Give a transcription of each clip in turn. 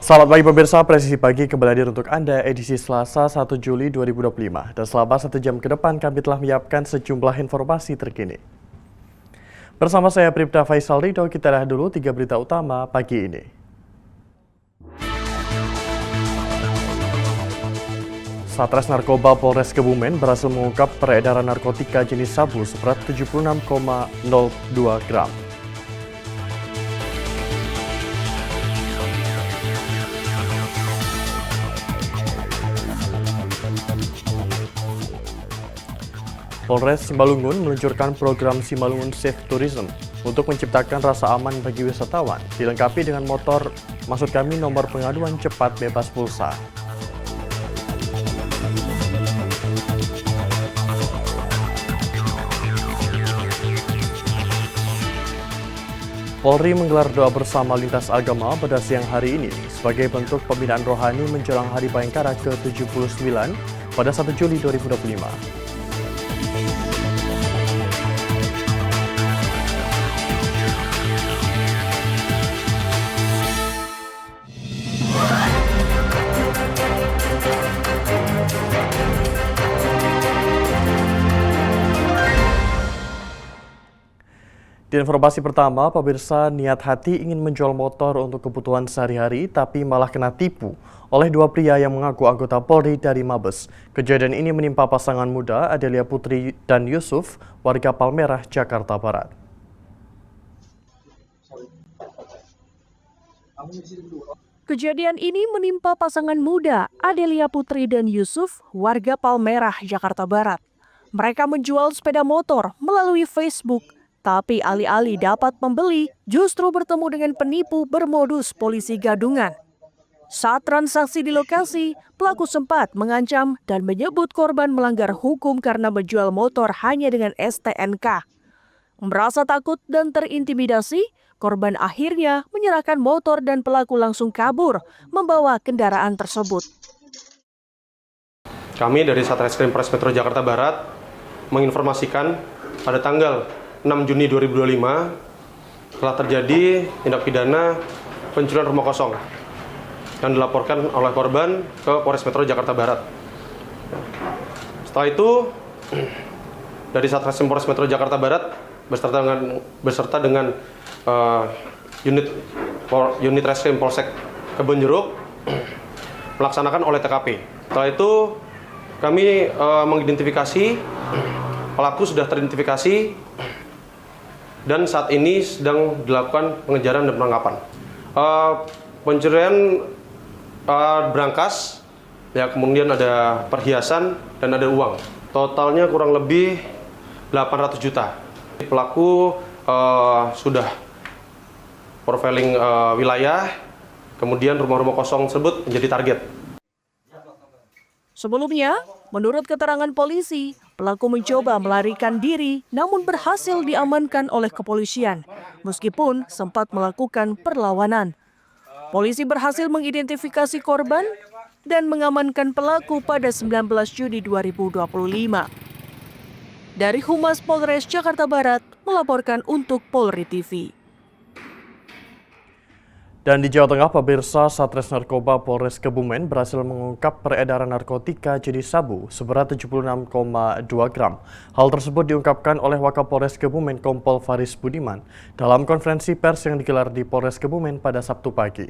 Selamat pagi pemirsa, Presisi Pagi kembali hadir untuk Anda edisi Selasa 1 Juli 2025. Dan selama 1 jam ke depan kami telah menyiapkan sejumlah informasi terkini. Bersama saya Pripta Faisal Ridho, kita lihat dulu 3 berita utama pagi ini. Satres Narkoba Polres Kebumen berhasil mengungkap peredaran narkotika jenis sabu seberat 76,02 gram. Polres Simalungun meluncurkan program Simalungun Safe Tourism untuk menciptakan rasa aman bagi wisatawan, dilengkapi dengan motor, maksud kami nomor pengaduan cepat bebas pulsa. Polri menggelar doa bersama lintas agama pada siang hari ini sebagai bentuk pembinaan rohani menjelang Hari Bayangkara ke-79 pada 1 Juli 2025. Di informasi pertama, pemirsa niat hati ingin menjual motor untuk kebutuhan sehari-hari tapi malah kena tipu oleh dua pria yang mengaku anggota Polri dari Mabes. Kejadian ini menimpa pasangan muda Adelia Putri dan Yusuf, warga Palmerah, Jakarta Barat. Kejadian ini menimpa pasangan muda Adelia Putri dan Yusuf, warga Palmerah, Jakarta Barat. Mereka menjual sepeda motor melalui Facebook. Tapi alih-alih dapat membeli, justru bertemu dengan penipu bermodus polisi gadungan. Saat transaksi di lokasi, pelaku sempat mengancam dan menyebut korban melanggar hukum karena menjual motor hanya dengan STNK. Merasa takut dan terintimidasi, korban akhirnya menyerahkan motor dan pelaku langsung kabur, membawa kendaraan tersebut. Kami dari Satreskrim Polres Metro Jakarta Barat menginformasikan pada tanggal 6 Juni 2025 telah terjadi tindak pidana pencurian rumah kosong yang dilaporkan oleh korban ke Polres Metro Jakarta Barat. Setelah itu, dari Satreskrim Polres Metro Jakarta Barat beserta dengan unit Reskrim Polsek Kebonjeruk melaksanakan olah TKP. Setelah itu, kami mengidentifikasi pelaku sudah teridentifikasi dan saat ini sedang dilakukan pengejaran dan penangkapan. Pencurian berangkas, ya, kemudian ada perhiasan dan ada uang. Totalnya kurang lebih 800 juta. Pelaku sudah profiling wilayah, kemudian rumah-rumah kosong tersebut menjadi target. Sebelumnya, menurut keterangan polisi, pelaku mencoba melarikan diri namun berhasil diamankan oleh kepolisian, meskipun sempat melakukan perlawanan. Polisi berhasil mengidentifikasi korban dan mengamankan pelaku pada 19 Juni 2025. Dari Humas Polres Jakarta Barat melaporkan untuk Polri TV. Dan di Jawa Tengah, pemirsa, Satres Narkoba Polres Kebumen berhasil mengungkap peredaran narkotika jenis sabu seberat 76,2 gram. Hal tersebut diungkapkan oleh Wakapolres Kebumen Kompol Faris Budiman dalam konferensi pers yang digelar di Polres Kebumen pada Sabtu pagi.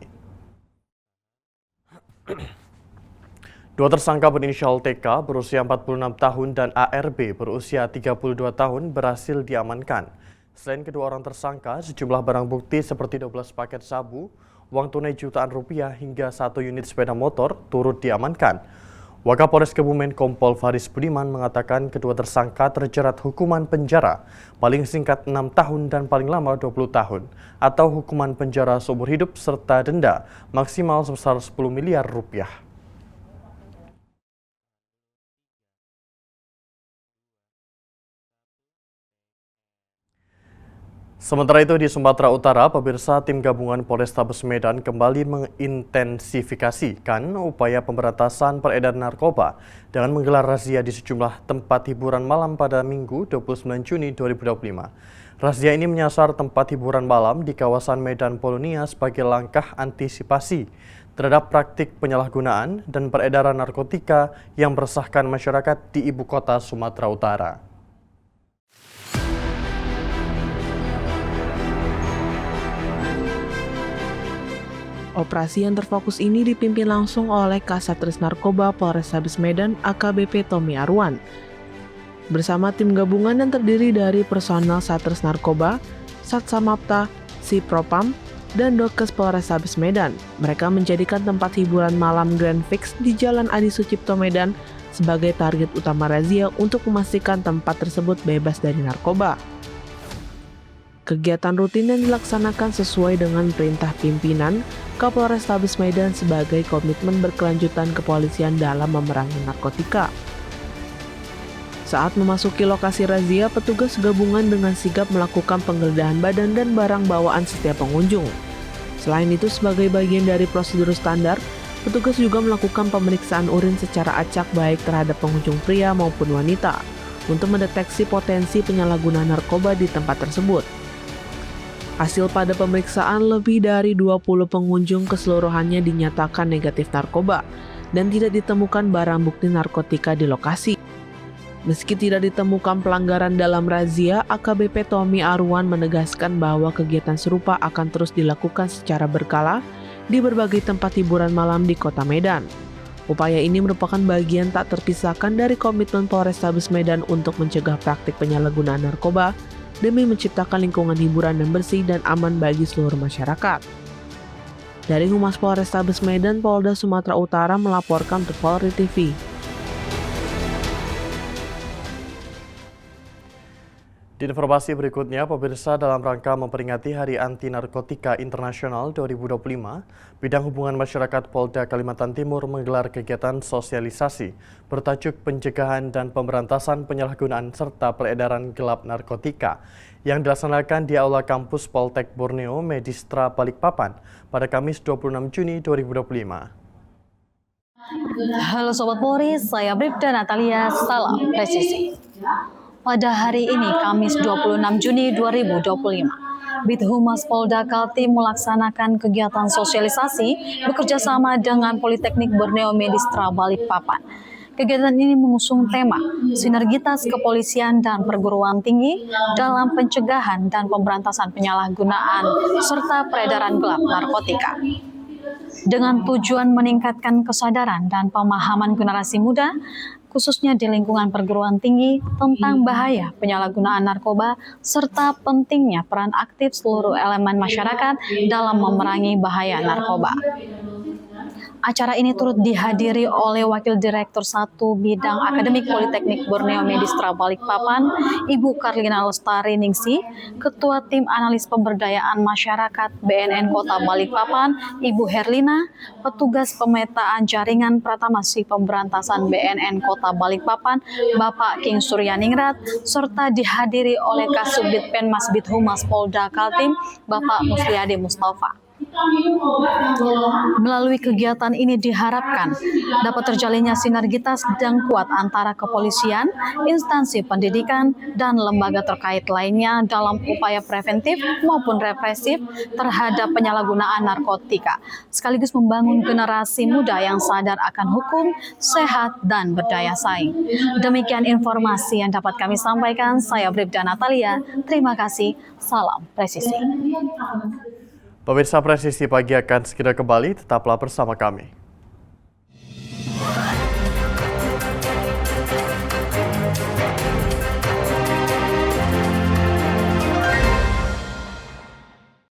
Dua tersangka berinisial TK berusia 46 tahun dan ARB berusia 32 tahun berhasil diamankan. Selain kedua orang tersangka, sejumlah barang bukti seperti 12 paket sabu, uang tunai jutaan rupiah hingga 1 unit sepeda motor turut diamankan. Wakapolres Kebumen Kompol Faris Budiman mengatakan kedua tersangka terjerat hukuman penjara paling singkat 6 tahun dan paling lama 20 tahun atau hukuman penjara seumur hidup serta denda maksimal sebesar 10 miliar rupiah. Sementara itu di Sumatera Utara, pemirsa tim gabungan Polrestabes Medan kembali mengintensifikasikan upaya pemberantasan peredaran narkoba dengan menggelar razia di sejumlah tempat hiburan malam pada Minggu 29 Juni 2025. Razia ini menyasar tempat hiburan malam di kawasan Medan Polonia sebagai langkah antisipasi terhadap praktik penyalahgunaan dan peredaran narkotika yang meresahkan masyarakat di ibu kota Sumatera Utara. Operasi yang terfokus ini dipimpin langsung oleh Kasatgas Narkoba Polrestabes Medan AKBP Tommy Arwan. Bersama tim gabungan yang terdiri dari personel Satres Narkoba, Satsamapta, Sipropam, dan Dokes Polrestabes Medan, mereka menjadikan tempat hiburan malam Grand Fix di Jalan Adi Sucipto Medan sebagai target utama razia untuk memastikan tempat tersebut bebas dari narkoba. Kegiatan rutin yang dilaksanakan sesuai dengan perintah pimpinan Kapolrestabes Medan sebagai komitmen berkelanjutan kepolisian dalam memerangi narkotika. Saat memasuki lokasi razia, petugas gabungan dengan sigap melakukan penggeledahan badan dan barang bawaan setiap pengunjung. Selain itu, sebagai bagian dari prosedur standar, petugas juga melakukan pemeriksaan urin secara acak baik terhadap pengunjung pria maupun wanita untuk mendeteksi potensi penyalahgunaan narkoba di tempat tersebut. Hasil pada pemeriksaan, lebih dari 20 pengunjung keseluruhannya dinyatakan negatif narkoba dan tidak ditemukan barang bukti narkotika di lokasi. Meski tidak ditemukan pelanggaran dalam razia, AKBP Tommy Arwan menegaskan bahwa kegiatan serupa akan terus dilakukan secara berkala di berbagai tempat hiburan malam di Kota Medan. Upaya ini merupakan bagian tak terpisahkan dari komitmen Polrestabes Medan untuk mencegah praktik penyalahgunaan narkoba demi menciptakan lingkungan hiburan yang bersih dan aman bagi seluruh masyarakat. Dari Humas Polrestabes Medan, Polda Sumatera Utara melaporkan untuk Polri TV. Di informasi berikutnya, pemirsa, dalam rangka memperingati Hari Anti Narkotika Internasional 2025, Bidang Hubungan Masyarakat Polda Kalimantan Timur menggelar kegiatan sosialisasi bertajuk Pencegahan dan Pemberantasan Penyalahgunaan serta Peredaran Gelap Narkotika yang dilaksanakan di Aula Kampus Poltek Borneo Medistra Balikpapan pada Kamis 26 Juni 2025. Halo Sobat Polri, saya Bribda Natalia, salam presisi. Pada hari ini, Kamis 26 Juni 2025, Bithumas Polda Kaltim melaksanakan kegiatan sosialisasi bekerjasama dengan Politeknik Borneo Medistra Balikpapan. Kegiatan ini mengusung tema Sinergitas Kepolisian dan Perguruan Tinggi dalam Pencegahan dan Pemberantasan Penyalahgunaan serta Peredaran Gelap Narkotika. Dengan tujuan meningkatkan kesadaran dan pemahaman generasi muda, khususnya di lingkungan perguruan tinggi tentang bahaya penyalahgunaan narkoba serta pentingnya peran aktif seluruh elemen masyarakat dalam memerangi bahaya narkoba. Acara ini turut dihadiri oleh Wakil Direktur 1 Bidang Akademik Politeknik Borneo Medistra Balikpapan, Ibu Karlina Lestari Ningsi, Ketua Tim Analis Pemberdayaan Masyarakat BNN Kota Balikpapan, Ibu Herlina, petugas pemetaan jaringan Pratamasi Pemberantasan BNN Kota Balikpapan, Bapak King Suryaningrat, serta dihadiri oleh Kasubdit Penmas Bithumas Polda Kaltim, Bapak Musliadi Mustafa. Melalui kegiatan ini diharapkan dapat terjalinnya sinergitas yang kuat antara kepolisian, instansi pendidikan, dan lembaga terkait lainnya dalam upaya preventif maupun represif terhadap penyalahgunaan narkotika, sekaligus membangun generasi muda yang sadar akan hukum, sehat, dan berdaya saing. Demikian informasi yang dapat kami sampaikan. Saya Bribda Natalia. Terima kasih. Salam presisi. Pemirsa, Presisi Pagi akan segera kembali, tetaplah bersama kami.